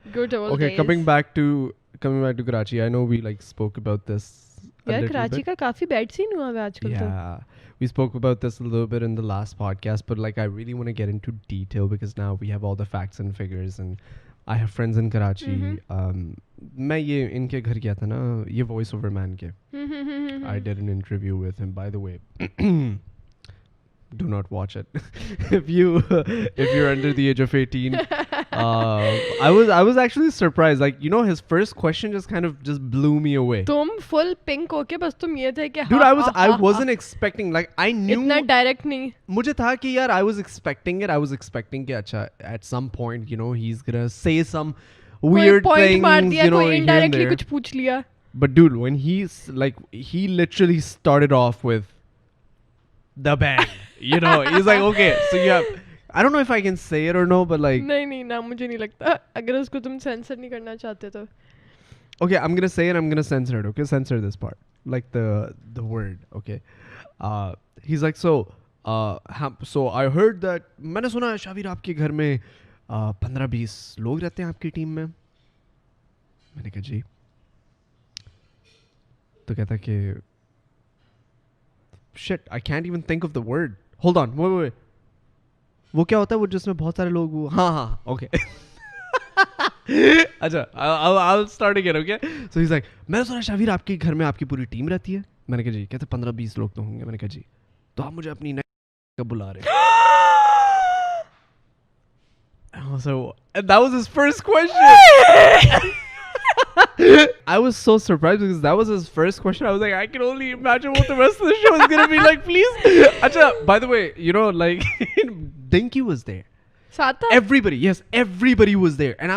Good old Okay, days. coming back to Karachi. I know we like spoke about this a यार little Karachi bit. का काफी bad scene हुआ है आजकल तो. Yeah, we spoke about this a little bit in the last podcast, but like I really want to get into detail because now we have all the facts and figures, and I have friends in Karachi. मैं ये इनके घर गया था ना, ये voice over man के. I did an interview with him, by the way. Do not watch it if you're under the age of 18. I was actually surprised. Like, you know, his first question just blew me away. तुम full pink होके बस तुम ये थे कि Dude, I wasn't expecting, like I knew इतना direct नहीं. मुझे था कि यार I was expecting it. I was expecting कि अच्छा at some point, you know, he's gonna say some weird कोई point things, मार दिया, you know, कोई here and indirectly there. कुछ पूछ लिया. But dude, when he literally started off with the bang, you know, he's like, okay, so you have, I don't know if I can say it or no, but like, नहीं ना मुझे नहीं लगता अगर उसको तुम सेंसर नहीं करना चाहते तो. okay, I'm gonna say it, I'm gonna censor it, okay, censor this part, like the word, okay. He's like, so I heard that, मैंने सुना है शाविर आपके घर में 15-20 लोग रहते हैं आपकी टीम में. मैंने कहा जी. तो कहता कि shit, I can't even think of the word. Hold on, wait. वो क्या होता है वो जिसमें बहुत सारे लोग वो हाँ okay. अच्छा, I'll start again, okay? So he's like, मैंने सुना शाविर आपके घर में आपकी पूरी टीम रहती है. मैंने कहा जी. कहते 15-20 लोग तो होंगे. मैंने कहा जी. तो आप मुझे अपनी कब बुला रहे हैं? So that was his first question. I was so surprised because that was his first question. I was like, I can only imagine what the rest of the show is gonna be like. Please, Acha, by the way, you know, like Dinky was there. साथ था? Everybody was there, and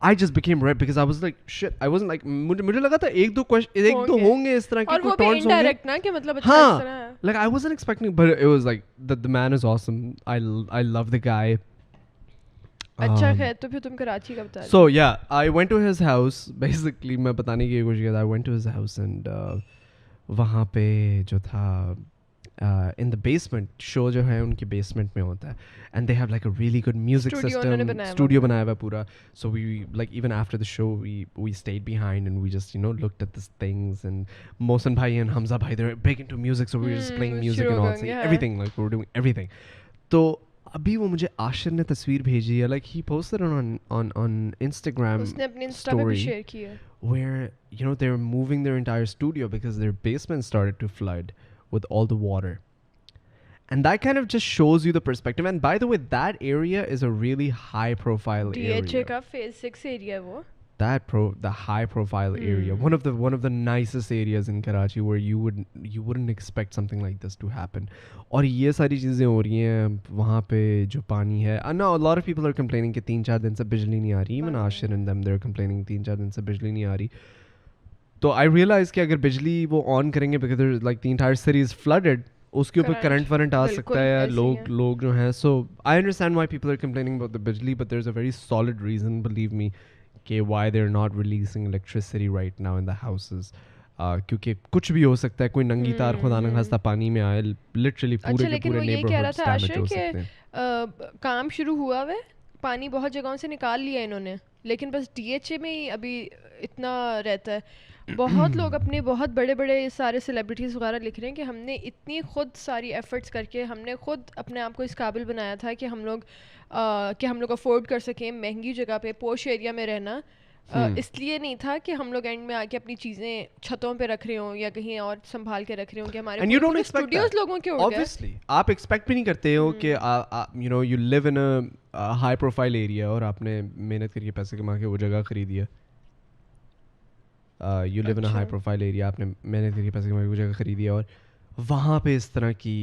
I just became red because I was like, shit. I wasn't like मुझे लगा था एक दो होंगे इस तरह के और वो कोई भी taunts होंगे. indirect ना कि मतलब अच्छा इस तरह है. Like I wasn't expecting, but it was like the man is awesome. I love the guy. अच्छा है तो फिर तुम कराची का बता. So yeah, I went to his house. Basically, मैं बताने की कोशिश किया था. I went to his house and वहाँ पे जो था in the basement, show जो है उनके basement में होता है, and they have like a really good music Studio उन्होंने system. बनाया Studio हुआ बनाया हुआ है पूरा. So we like even after the show we stayed behind and we just, you know, looked at these things, and Mohsen bhai and Hamza bhai, they're big into music, so we were just playing music and all, yeah. everything, like we were doing everything. तो अभी वो मुझे आशिर ने तस्वीर भेजी है, like he posted it on Instagram उसने अपने इंस्टा पे भी शेयर किया है. where, you know, they were moving their entire studio because their basement started to flood with all the water. And that kind of just shows you the perspective. And by the way, that area is a really high profile DHA area. का phase 6 area है वो. The high profile area, one of the nicest areas in Karachi where you wouldn't expect something like this to happen. और ये सारी चीज़ें हो रही हैं वहाँ पे जो पानी है. I know a lot of people are complaining कि 3-4 दिन से बिजली नहीं आ रही. Even Ashir and them, they're complaining 3-4 दिन से बिजली नहीं आ रही. तो I realized कि अगर बिजली वो on करेंगे because like the entire city is flooded, उसके ऊपर करंट आ सकता है. लोग जो हैं. So I understand why people are complaining about the बिजली, but there's a very solid reason, believe me, कि why they're not releasing electricity right now in the houses. क्योंकि कुछ भी हो सकता है. कोई नंगी तार खुदा न खास्ता पानी में आए, लिटरली पूरे के पूरे नेबरहुड्स डैमेज हो सकते हैं. काम शुरू हुआ है, पानी बहुत जगहों से निकाल लिया इन्होंने, लेकिन बस DHA में ही अभी इतना रहता है. बहुत लोग अपने बहुत बड़े बड़े सारे सेलिब्रिटीज़ वगैरह लिख रहे हैं कि हमने इतनी खुद सारी एफर्ट्स करके हमने खुद अपने आप को इस काबिल बनाया था कि हम लोग अफोर्ड कर सकें महंगी जगह पे पोश एरिया में रहना. इसलिए नहीं था कि हम लोग एंड में आके अपनी चीज़ें छतों पे रख रहे हों या कहीं और संभाल के रख रहे हों कि हमारे स्टूडियोज लोगों के हो गए. Obviously, आप एक्सपेक्ट भी नहीं करते हो कि you know you live in a high profile area और आपने मेहनत करके पैसे कमा के वो जगह खरीदी है. You live in a high profile area, आपने मेहनत करके पैसे कमा के वो जगह खरीदी है और वहाँ पे इस तरह की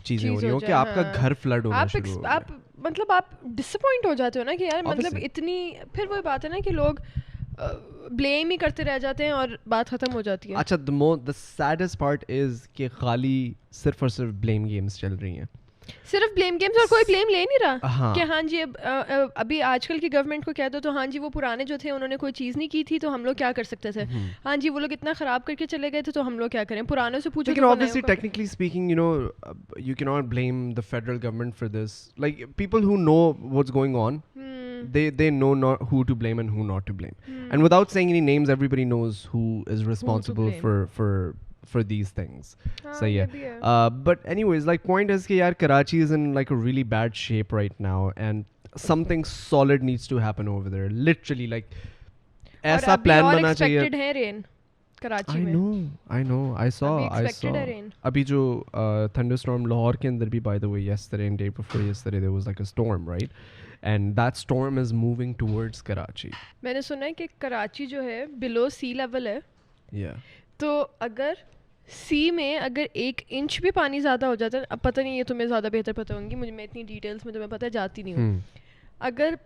चीज़ें हो रही हो कि आपका घर फ्लड होना शुरू हो गया. मतलब आप डिसअपॉइंट हो जाते हो ना कि यार मतलब इतनी, फिर वही बात है ना कि लोग ब्लेम ही करते रह जाते हैं और बात खत्म हो जाती है. अच्छा, the saddest part is कि खाली सिर्फ और सिर्फ ब्लेम गेम्स चल रही हैं. सिर्फ ब्लेम गेम्स और कोई ब्लेम ले नहीं रहा. हाँ. कि हाँ जी अभी आजकल की गवर्नमेंट को कह दो तो हाँ जी वो पुराने जो थे उन्होंने कोई चीज़ नहीं की थी तो हम लोग क्या कर सकते थे. हाँ जी वो लोग इतना ख़राब करके चले गए थे तो हम लोग क्या करें. पुरानों से पूछो. लेकिन obviously technically speaking, you know, you cannot blame the federal government for this. Like people who know what's going on, they know not who to blame and who not to blame. And without saying any names, everybody knows who is responsible blame. for these things. हाँ, So ये yeah. भी है. But anyways, like point is कि यार Karachi is in like a really bad shape right now, and something solid needs to happen over there. Literally, like और ऐसा अभी plan और बनना चाहिए. expected है rain कराची में. I know. I saw. अभी expected है rain. अभी जो thunderstorm लाहौर के अंदर भी, by the way, yesterday and day before yesterday, there was like a storm, right? And that storm is moving towards Karachi. मैंने सुना है कि कराची जो है below sea level है. Yeah. तो अगर सी में अगर 1 इंच भी पानी ज़्यादा हो जाता है, अब पता नहीं, ये तुम्हें ज़्यादा बेहतर पता होंगी, मुझे मैं इतनी डिटेल्स में तुम्हें पता है जाती नहीं हूँ. अगर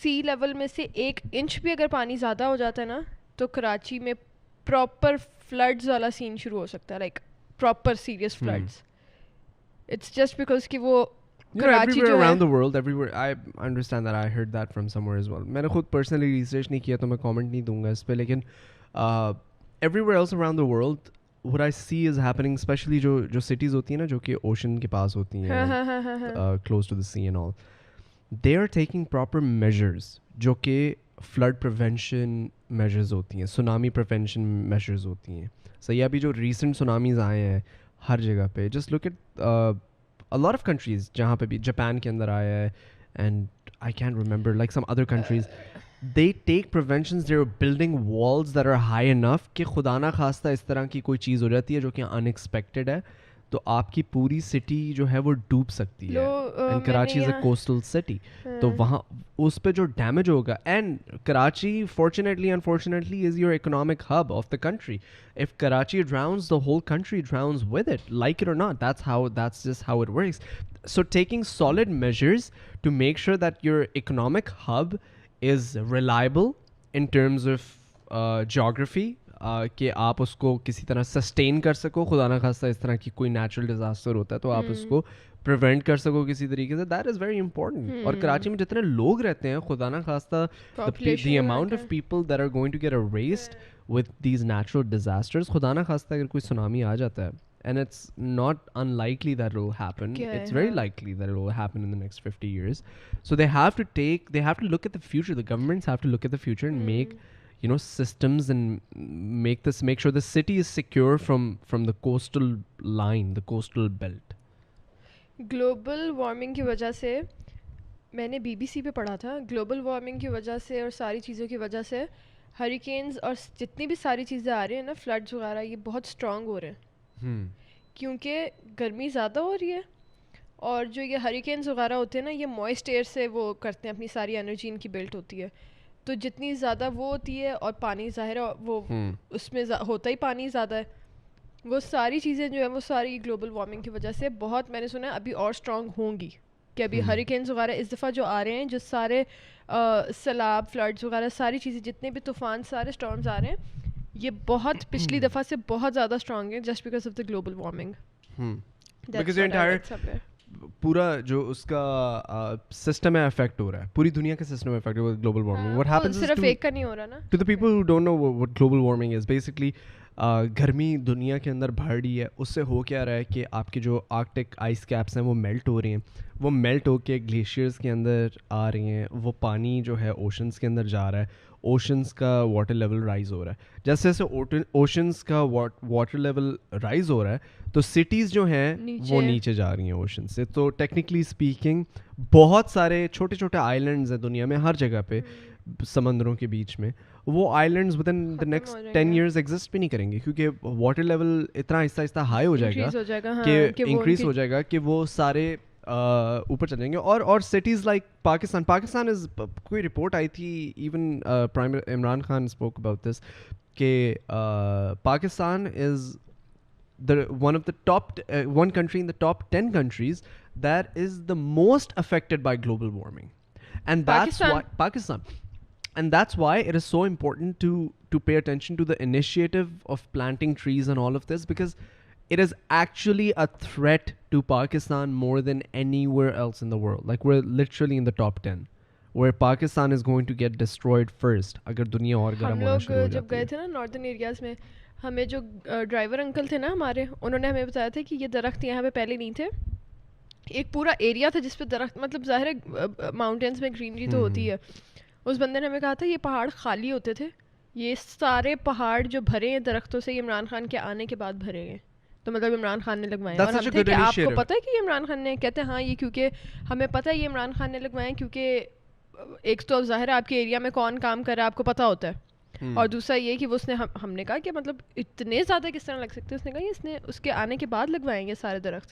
सी लेवल में से 1 इंच भी अगर पानी ज़्यादा हो जाता है ना, तो कराची में प्रॉपर फ्लड्स वाला सीन शुरू हो सकता है, like proper serious floods. It's just because कि वो कराची everywhere जो around है, the world, everywhere. I understand that. I heard that from somewhere as well. मैंने खुद personally research नहीं किया तो मैं comment नहीं दूंगा इस पे, लेकिन everywhere else around the world, what I see is happening, especially जो cities होती हैं ना जो कि ocean के पास होती हाँ हैं, हाँ हाँ हाँ close to the sea and all, they are taking proper measures जो कि flood prevention measures होती हैं, tsunami prevention measures होती हैं. So ये अभी जो recent tsunamis आए हैं हर जगह पे, just look at a lot of countries, जहाँ पे भी जापान के अंदर आया है, and I can't remember like some other countries, they take preventions, they're building walls that are high enough कि खुदा ना खास्ता इस तरह की कोई चीज़ हो जाती है जो कि unexpected है, तो आपकी पूरी सिटी जो है वो डूब सकती है. And Karachi is a coastal city, तो वहाँ उस पे जो डैमेज होगा, and Karachi fortunately unfortunately is your economic hub of the country. If Karachi drowns, the whole country drowns with it, like it or not. That's just how it works. So taking solid measures to make sure that your economic hub is reliable in terms of geography, कि आप उसको किसी तरह sustain कर सको, खुदा ना खास्ता इस तरह की कोई नेचुरल डिजास्टर होता है तो आप उसको प्रिवेंट कर सको किसी तरीके से, दैट इज़ वेरी इंपॉर्टेंट. और कराची में जितने लोग रहते हैं, खुदा ना खास्ता the amount of people that are going to get arrested with these natural disasters, खुदा ना खास्ता अगर कोई सुनामी आ जाता है, and it's not unlikely that it will happen, it's very likely that it will happen in the next 50 years. So they have to look at the future. The governments have to look at the future and make, you know, systems and make sure the city is secure from the coastal line, the coastal belt. Global warming की वजह से, मैंने BBC पे पढ़ा था, global warming की वजह से और सारी चीज़ों की वजह से हरिकेन्स और जितनी भी सारी चीज़ें आ रही हैं ना, फ्लड्स वगैरह, ये बहुत स्ट्रॉन्ग हो रहे हैं. क्योंकि गर्मी ज़्यादा हो रही है, और जो ये हरिकेन्स वगैरह होते हैं ना, ये मॉइस्ट एयर से वो करते हैं, अपनी सारी एनर्जी इनकी बिल्ट होती है, तो जितनी ज़्यादा वो होती है, और पानी ज़ाहिर है वो उसमें होता ही पानी ज़्यादा है, वो सारी चीज़ें जो है वो सारी ग्लोबल वार्मिंग की वजह से बहुत, मैंने सुना है अभी और स्ट्रॉन्ग होंगी. कि अभी हरिकेन्स वगैरह इस दफ़ा जो आ रहे हैं, जो सारे सैलाब, फ्लड्स वगैरह, सारी चीज़ें, जितने भी तूफ़ान, सारे स्टॉर्म्स आ रहे हैं, ये बहुत पिछली दफ़ा से बहुत ज़्यादा स्ट्रॉन्ग है, just because of the global warming. Because the entire पूरा जो उसका सिस्टम है अफेक्ट हो रहा है, पूरी दुनिया के सिस्टम में अफेक्ट हो रहा है ग्लोबल वार्मिंग. व्हाट हैपेंस सिर्फ एक का नहीं हो रहा ना. To the people who don't know what global warming is, basically गर्मी दुनिया के अंदर बढ़ रही है. उससे हो क्या रहा है कि आपके जो आर्कटिक आइस कैप्स हैं वो मेल्ट हो रही हैं, वो मेल्ट होके ग्लेशियर्स के अंदर आ रही हैं, वो पानी जो है ओशंस के अंदर जा रहा है, ओशंस का वाटर लेवल राइज हो रहा है. जैसे जैसे ओशंस का वाटर लेवल राइज हो रहा है, तो सिटीज़ जो हैं वो नीचे जा रही हैं ओशन से. तो टेक्निकली स्पीकिंग बहुत सारे छोटे छोटे आइलैंड्स हैं दुनिया में, हर जगह पे समंदरों के बीच में, वो islands with in the next 10 years exist भी नहीं करेंगे, क्योंकि वाटर लेवल इतना आहिस्ता आहिस्ता हाई हो जाएगा कि इंक्रीज हो जाएगा कि वो सारे ऊपर चल जाएंगे. और सिटीज़ लाइक पाकिस्तान इज, कोई रिपोर्ट आई थी, even prime Imran Khan spoke about this, कि Pakistan is one country in the top 10 countries that is the most affected by global warming, and that's why Pakistan, and that's why it is so important to pay attention to the initiative of planting trees and all of this, because it is actually a threat to Pakistan more than anywhere else in the world. Like, we're literally in the top 10 where Pakistan is going to get destroyed first अगर दुनिया और गर्म होना शुरू हो जाती है. जब गए थे ना नॉर्दर्न एरियाज में, हमें जो ड्राइवर अंकल थे ना हमारे, उन्होंने हमें बताया था कि ये दरख्त यहाँ पे पहले नहीं थे, एक पूरा एरिया था जिस पे दरख्त, मतलब ज़ाहिर है माउंटेन्स में ग्रीनरी तो होती है। उस बंदे ने हमें कहा था ये पहाड़ खाली होते थे, ये सारे पहाड़ जो भरे हैं दरख्तों से, ये इमरान खान के आने के बाद भरे हैं। तो मतलब इमरान खान ने लगवाए हैं। That's और such हम a थे good कि आपको initiative. पता है कि ये इमरान खान ने, कहते हैं हाँ ये क्योंकि हमें पता है ये इमरान खान ने लगवाए हैं, क्योंकि एक तो ज़ाहिर है आपके एरिया में कौन काम कर रहा है आपको पता होता है, और दूसरा ये कि वो उसने हमने कहा कि मतलब इतने ज़्यादा किस तरह लग सकते हैं, उसने कहा ये इसने उसके आने के बाद लगवाएंगे सारे दरख्त।